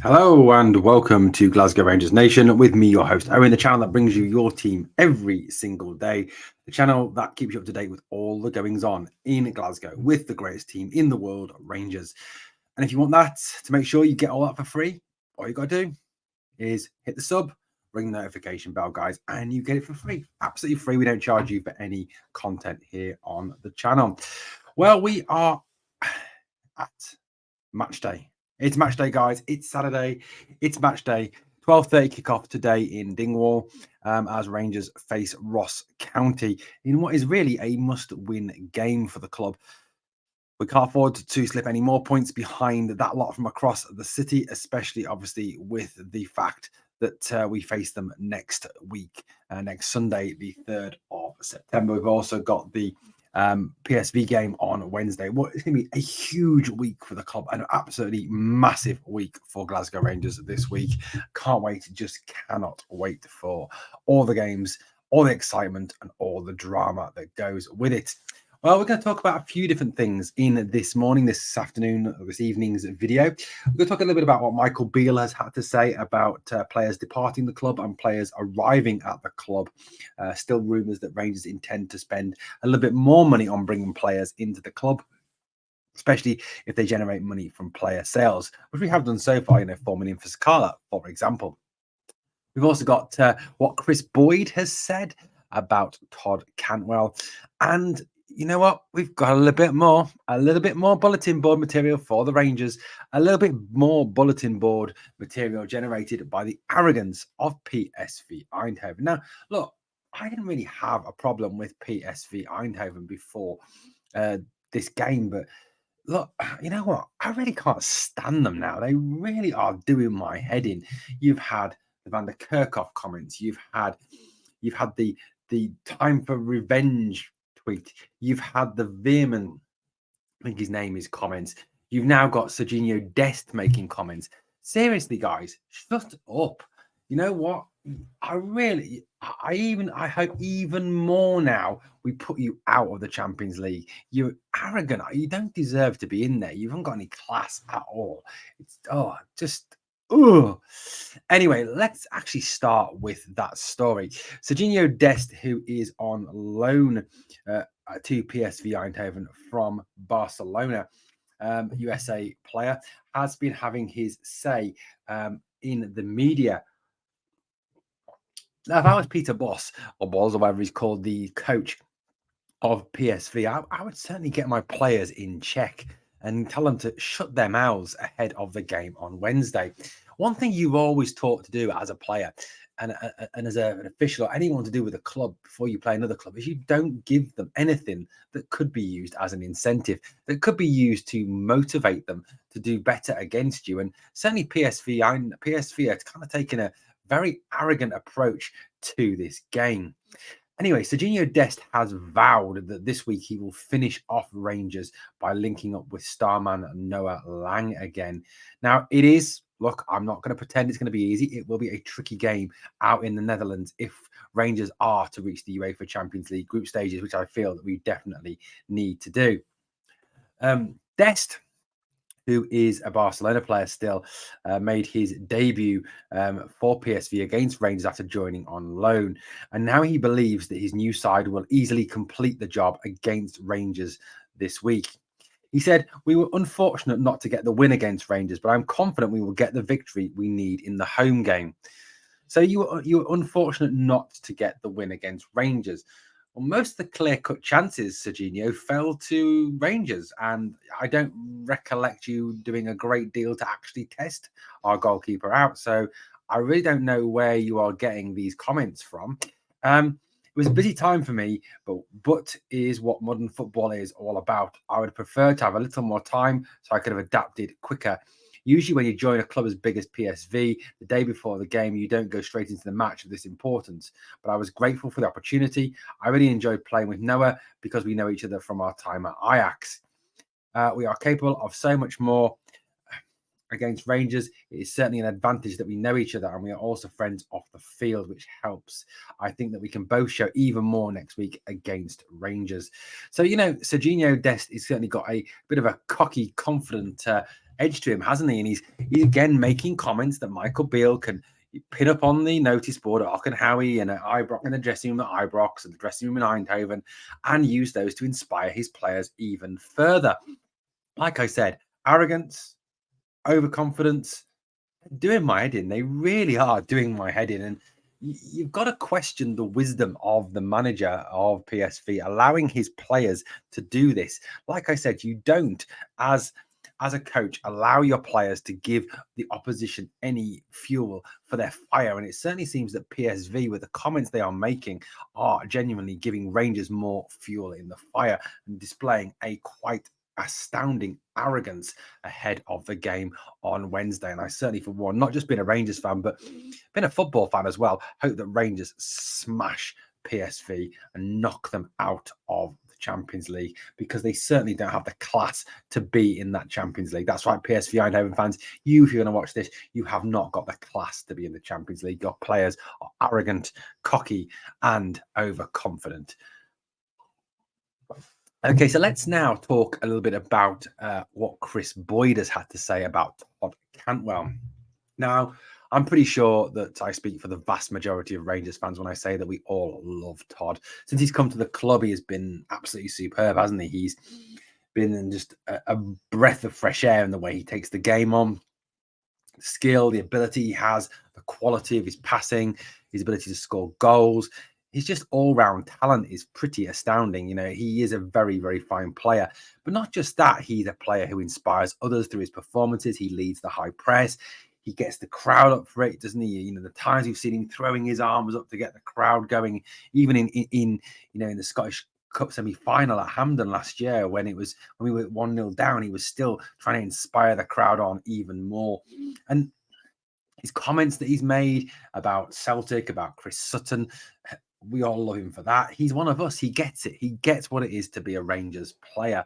Hello and welcome to Glasgow Rangers Nation with me, your host, Owen, the channel that brings you your team every single day, the channel that keeps you up to date with all the goings on in Glasgow with the greatest team in the world, Rangers. And if you want that to make sure you get all that for free, all you got to do is hit the sub, ring the notification bell, guys, and you get it for free. Absolutely free. We don't charge you for any content here on the channel. Well, we are at match day. It's match day, guys. It's Saturday. It's match day. 12:30 kickoff today in Dingwall as Rangers face Ross County in what is really a must-win game for the club. We can't afford to slip any more points behind that lot from across the city, especially obviously with the fact that we face them next week, next Sunday, the 3rd of September. We've also got the PSV game on Wednesday. Well, it's going to be a huge week for the club, an absolutely massive week for Glasgow Rangers this week. Can't wait, just cannot wait for all the games, all the excitement, and all the drama that goes with it. Well, we're going to talk about a few different things in this morning, this afternoon, or this evening's video. We're going to talk a little bit about what Michael Beale has had to say about players departing the club and players arriving at the club. Still rumours that Rangers intend to spend a little bit more money on bringing players into the club, especially if they generate money from player sales, which we have done so far, 4 million for Searle, for example. We've also got what Chris Boyd has said about Todd Cantwell. And you know what? We've got a little bit more bulletin board material for the Rangers, a little bit more bulletin board material generated by the arrogance of PSV Eindhoven. Now, look, I didn't really have a problem with PSV Eindhoven before this game, but look, you know what? I really can't stand them now. They really are doing my head in. You've had the Van der Kerkhoff comments. You've had the time for revenge tweet. You've had the Veerman, I think his name is, comments. You've now got Serginho Dest making comments. Seriously, guys, shut up. You know what? I hope even more now we put you out of the Champions League. You're arrogant. You don't deserve to be in there. You haven't got any class at all. It's just. Ugh. Anyway, let's actually start with that story. Serginho Dest, who is on loan to PSV Eindhoven from Barcelona, USA player, has been having his say in the media. Now, if I was Peter Bosz, or whatever he's called, the coach of PSV, I would certainly get my players in check and tell them to shut their mouths ahead of the game on Wednesday. One thing you've always taught to do as a player and as an official or anyone to do with a club before you play another club is you don't give them anything that could be used as an incentive, that could be used to motivate them to do better against you. And certainly PSV are kind of taking a very arrogant approach to this game. Anyway, Serginho Dest has vowed that this week he will finish off Rangers by linking up with starman Noah Lang again. Now, look, I'm not going to pretend it's going to be easy. It will be a tricky game out in the Netherlands if Rangers are to reach the UEFA Champions League group stages, which I feel that we definitely need to do. Dest, who is a Barcelona player still, made his debut for PSV against Rangers after joining on loan. And now he believes that his new side will easily complete the job against Rangers this week. He said, "We were unfortunate not to get the win against Rangers, but I'm confident we will get the victory we need in the home game." So you were unfortunate not to get the win against Rangers. Well, most of the clear-cut chances, Serginho, fell to Rangers, and I don't recollect you doing a great deal to actually test our goalkeeper out. So I really don't know where you are getting these comments from. It was a busy time for me, but is what modern football is all about. I would prefer to have a little more time so I could have adapted quicker. Usually when you join a club as big as PSV, the day before the game, you don't go straight into the match of this importance. But I was grateful for the opportunity. I really enjoyed playing with Noah because we know each other from our time at Ajax. We are capable of so much more. against Rangers, it is certainly an advantage that we know each other and we are also friends off the field, which helps. I think that we can both show even more next week against Rangers. So, Serginho Dest has certainly got a bit of a cocky, confident edge to him, hasn't he? And he's again making comments that Michael Beale can pin up on the notice board at Ockenhowie and at Ibrox, in the dressing room at Ibrox and the dressing room in Eindhoven, and use those to inspire his players even further. Like I said, arrogance, overconfidence, doing my head in. They really are doing my head in. And you've got to question the wisdom of the manager of PSV allowing his players to do this. Like I said, you don't, as a coach, allow your players to give the opposition any fuel for their fire. And it certainly seems that PSV, with the comments they are making, are genuinely giving Rangers more fuel in the fire and displaying a quite astounding arrogance ahead of the game on Wednesday. And I certainly, for one, not just been a Rangers fan, but been a football fan as well, hope that Rangers smash PSV and knock them out of the Champions League, because they certainly don't have the class to be in that Champions League. That's right, PSV Eindhoven fans, if you're going to watch this, you have not got the class to be in the Champions League. Your players are arrogant, cocky, and overconfident. Okay, so let's now talk a little bit about what Chris Boyd has had to say about Todd Cantwell. Now, I'm pretty sure that I speak for the vast majority of Rangers fans when I say that we all love Todd. Since he's come to the club, he has been absolutely superb, hasn't he? He's been just a breath of fresh air in the way he takes the game on. The skill, the ability he has, the quality of his passing, his ability to score goals. His just all-round talent is pretty astounding. He is a very, very fine player. But not just that, he's a player who inspires others through his performances. He leads the high press. He gets the crowd up for it, doesn't he? The times we've seen him throwing his arms up to get the crowd going, even in the Scottish Cup semi-final at Hampden last year, when we were 1-0 down, he was still trying to inspire the crowd on even more. And his comments that he's made about Celtic, about Chris Sutton, we all love him for that. He's one of us. He gets it. He gets what it is to be a Rangers player.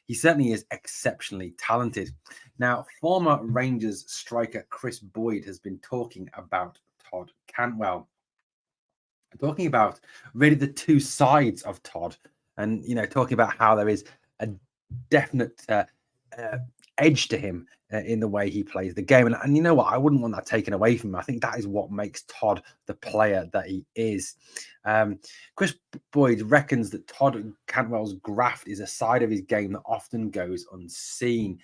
He certainly is exceptionally talented. Now, former Rangers striker Chris Boyd has been talking about Todd Cantwell, talking about really the two sides of Todd, and talking about how there is a definite edge to him in the way he plays the game. And you know what? I wouldn't want that taken away from him. I think that is what makes Todd the player that he is. Chris Boyd reckons that Todd Cantwell's graft is a side of his game that often goes unseen.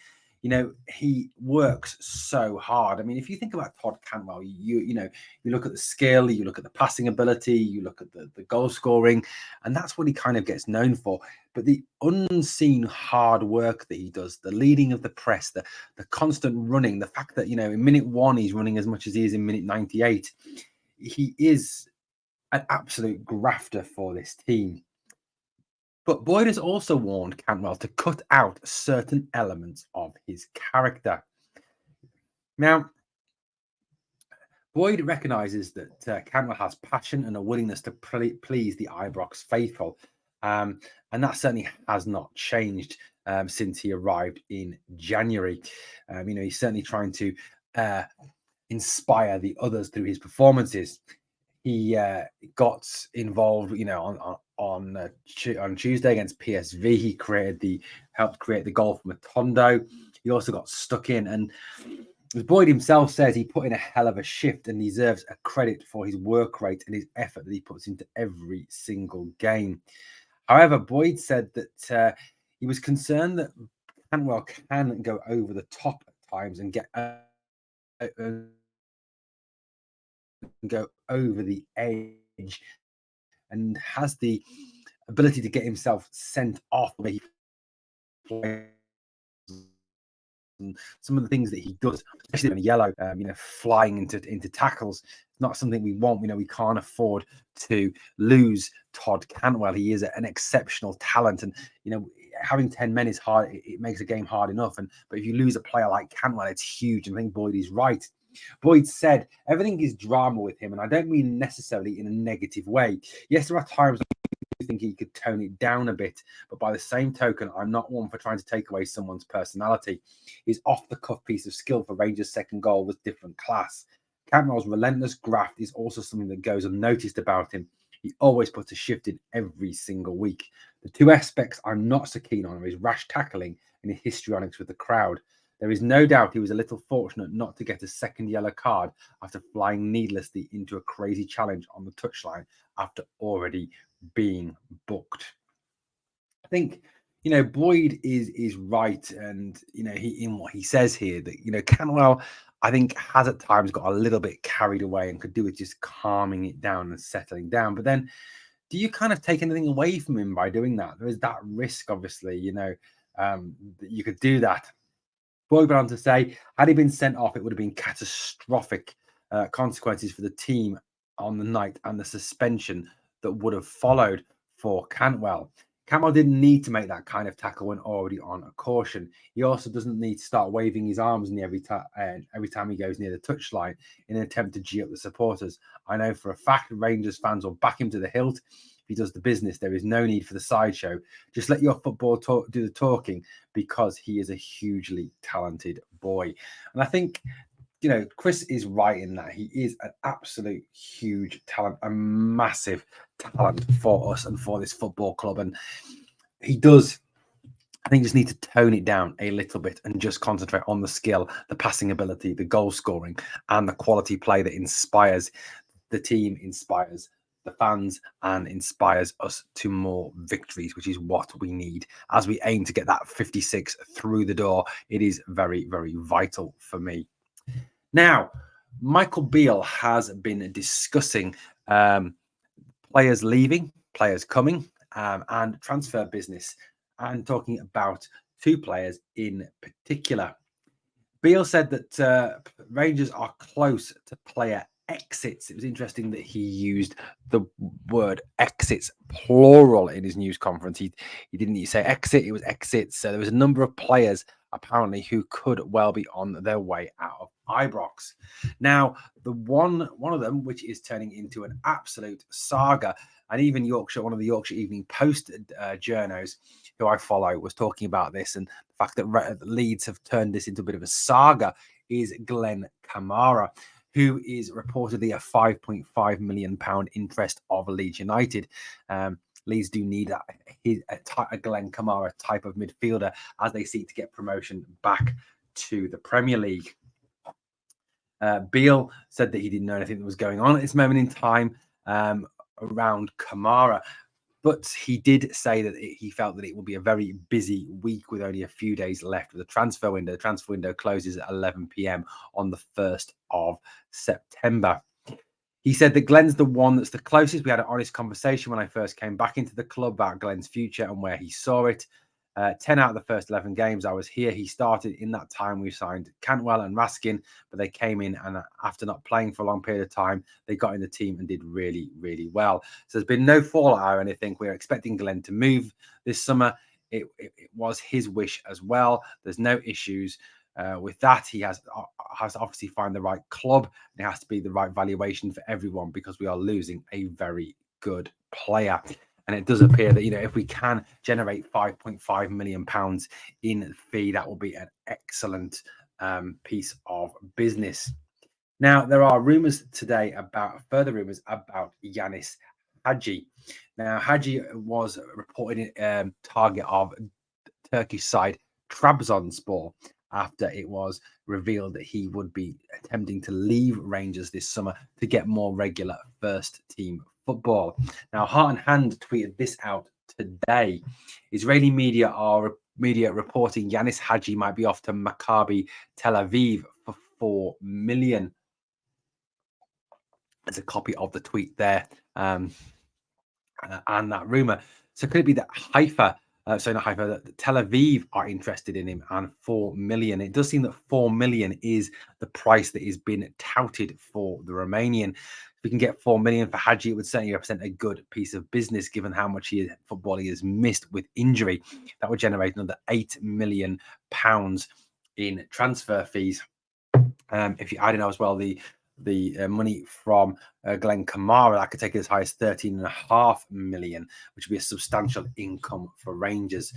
He works so hard. I mean, if you think about Todd Cantwell, you look at the skill, you look at the passing ability, you look at the goal scoring, and that's what he kind of gets known for. But the unseen hard work that he does, the leading of the press, the constant running, the fact that, in minute 1, he's running as much as he is in minute 98, he is an absolute grafter for this team. But Boyd has also warned Cantwell to cut out certain elements of his character. Now, Boyd recognises that Cantwell has passion and a willingness to please the Ibrox faithful. And that certainly has not changed since he arrived in January. He's certainly trying to inspire the others through his performances. He got involved, on Tuesday against PSV. He helped create the goal for Matondo. He also got stuck in, and as Boyd himself says, he put in a hell of a shift and deserves a credit for his work rate and his effort that he puts into every single game. However, Boyd said that he was concerned that Cantwell can go over the top at times and go over the edge, and has the ability to get himself sent off where he plays. And some of the things that he does, especially in yellow, flying into tackles, not something we want. We can't afford to lose Todd Cantwell. He is an exceptional talent, and having 10 men is hard. It makes a game hard enough, but if you lose a player like Cantwell, it's huge. And I think Boyd is right. Boyd said everything is drama with him, and I don't mean necessarily in a negative way. Yes, there are times do think he could tone it down a bit. But by the same token, I'm not one for trying to take away someone's personality. His off-the-cuff piece of skill for Rangers' second goal was different class. Cantwell's relentless graft is also something that goes unnoticed about him. He always puts a shift in every single week. The two aspects I'm not so keen on are his rash tackling and his histrionics with the crowd. There is no doubt he was a little fortunate not to get a second yellow card after flying needlessly into a crazy challenge on the touchline after already being booked. I think, Boyd is right, and he in what he says here that Cantwell, I think, has at times got a little bit carried away and could do with just calming it down and settling down. But then, do you kind of take anything away from him by doing that? There is that risk, obviously, that you could do that. Boyd went on to say, had he been sent off, it would have been catastrophic consequences for the team on the night and the suspension that would have followed for Cantwell. Cantwell didn't need to make that kind of tackle when already on a caution. He also doesn't need to start waving his arms every time he goes near the touchline in an attempt to G up the supporters. I know for a fact Rangers fans will back him to the hilt. If he does the business, there is no need for the sideshow. Just let your football do the talking, because he is a hugely talented boy. And I think, Chris is right in that he is an absolute huge talent, a massive talent for us and for this football club. And he does, I think, just need to tone it down a little bit and just concentrate on the skill, the passing ability, the goal scoring, and the quality play that inspires the team, inspires the fans, and inspires us to more victories, which is what we need as we aim to get that 56 through the door. It is very, very vital for me. Now, Michael Beale has been discussing players leaving, players coming, and transfer business, and talking about two players in particular. Beale said that Rangers are close to player exits. It was interesting that he used the word exits plural in his news conference. He didn't say exit, it was exits. So there was a number of players apparently who could well be on their way out of Ibrox. Now, the one of them, which is turning into an absolute saga, and even one of the Yorkshire Evening Post journos who I follow was talking about this, and the fact that Leeds have turned this into a bit of a saga, is Glenn Kamara, who is reportedly a £5.5 million interest of Leeds United. Leeds do need a Glenn Kamara type of midfielder as they seek to get promotion back to the Premier League. Beale said that he didn't know anything that was going on at this moment in time around Kamara, but he did say that he felt that it will be a very busy week with only a few days left of the transfer window. The transfer window closes at 11 p.m. on the 1st of September. He said that Glenn's the one that's the closest. We had an honest conversation when I first came back into the club about Glenn's future and where he saw it. 10 out of the first 11 games I was here, he started. In that time, we signed Cantwell and Raskin, but they came in, and after not playing for a long period of time, they got in the team and did really, really well. So there's been no fallout or anything. We're expecting Glenn to move this summer. It was his wish as well. There's no issues with that. He has to obviously find the right club, and it has to be the right valuation for everyone, because we are losing a very good player. And it does appear that, if we can generate £5.5 million in fee, that will be an excellent piece of business. Now, there are further rumours about Yanis Hadji. Now, Hadji was reported target of Turkish side Trabzonspor after it was revealed that he would be attempting to leave Rangers this summer to get more regular first team football. Now, Heart and Hand tweeted this out today. Israeli media are reporting Yanis Hadji might be off to Maccabi Tel Aviv for $4 million. There's a copy of the tweet there, and that rumor. So could it be that that Tel Aviv are interested in him, and $4 million? It does seem that $4 million is the price that has been touted for the Romanian. If we can get $4 million for Hadji, it would certainly represent a good piece of business, given how much football he has missed with injury. That would generate another £8 million in transfer fees. If you add in as well the the money from Glenn Kamara, that could take it as high as 13.5 million, which would be a substantial income for Rangers.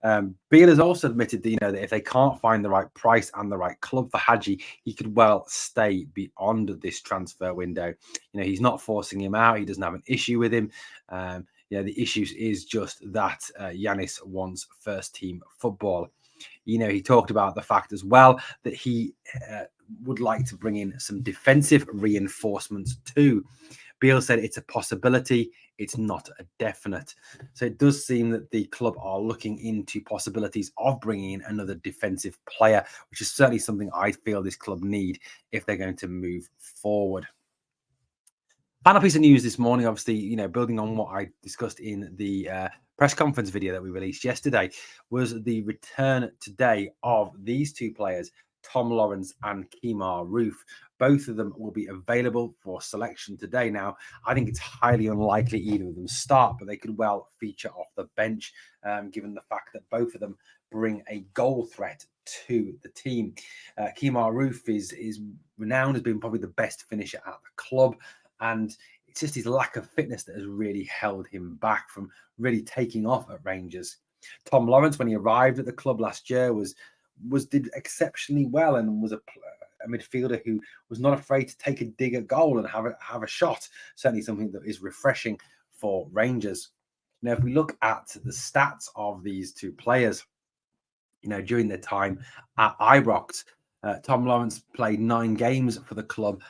Beale has also admitted that, that if they can't find the right price and the right club for Hadji, he could well stay beyond this transfer window. He's not forcing him out. He doesn't have an issue with him. The issue is just that Yanis wants first team football. He talked about the fact as well that he would like to bring in some defensive reinforcements too. Beale said it's a possibility, it's not a definite. So it does seem that the club are looking into possibilities of bringing in another defensive player, which is certainly something I feel this club need if they're going to move forward. Final piece of news this morning, obviously, building on what I discussed in the press conference video that we released yesterday, was the return today of these two players, Tom Lawrence and Kemar Roofe. Both of them will be available for selection today. Now, I think it's highly unlikely either of them start, but they could well feature off the bench, given the fact that both of them bring a goal threat to the team. Kemar Roofe is renowned as being probably the best finisher at the club. And it's just his lack of fitness that has really held him back from really taking off at Rangers. Tom Lawrence, when he arrived at the club last year, did exceptionally well and was a midfielder who was not afraid to take a dig at goal and have a shot. Certainly something that is refreshing for Rangers. Now, if we look at the stats of these two players, during their time at Ibrox, Tom Lawrence played 9 games for the club,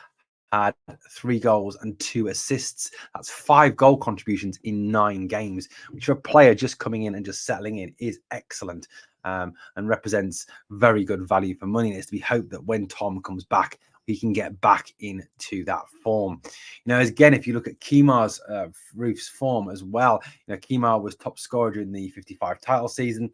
had 3 goals and 2 assists. That's 5 goal contributions in 9 games, which for a player just coming in and just settling in is excellent, and represents very good value for money. And it's to be hoped that when Tom comes back, he can get back into that form. Again, if you look at Kemar's Roofe's form as well, Kemar was top scorer during the 55 title season.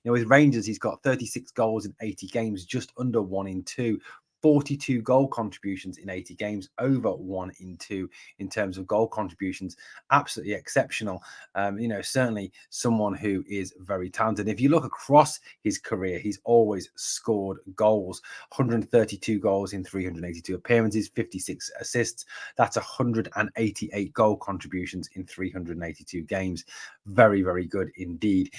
With Rangers, he's got 36 goals in 80 games, just under 1 in 2. 42 goal contributions in 80 games, over 1 in 2 in terms of goal contributions. Absolutely exceptional. Certainly someone who is very talented. If you look across his career, he's always scored goals. 132 goals in 382 appearances, 56 assists. That's 188 goal contributions in 382 games. Very, very good indeed.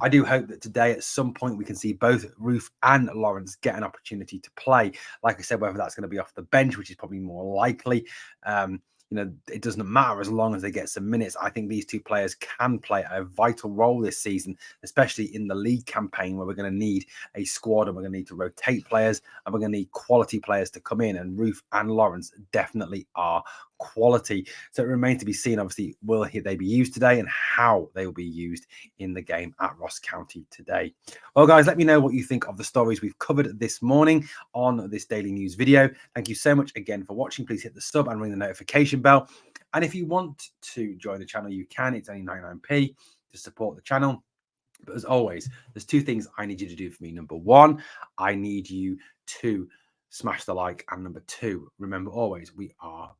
I do hope that today at some point we can see both Roofe and Lawrence get an opportunity to play. Like I said, whether that's going to be off the bench, which is probably more likely, it doesn't matter as long as they get some minutes. I think these two players can play a vital role this season, especially in the league campaign, where we're going to need a squad and we're going to need to rotate players and we're going to need quality players to come in. And Roofe and Lawrence definitely are quality. So it remains to be seen, obviously, will they be used today and how they will be used in the game at Ross County today. Well, guys, let me know what you think of the stories we've covered this morning on this daily news video. Thank you so much again for watching. Please hit the sub and ring the notification bell. And if you want to join the channel, you can. It's only 99p to support the channel. But as always, there's 2 things I need you to do for me. Number 1, I need you to smash the like. And number 2, remember always, we are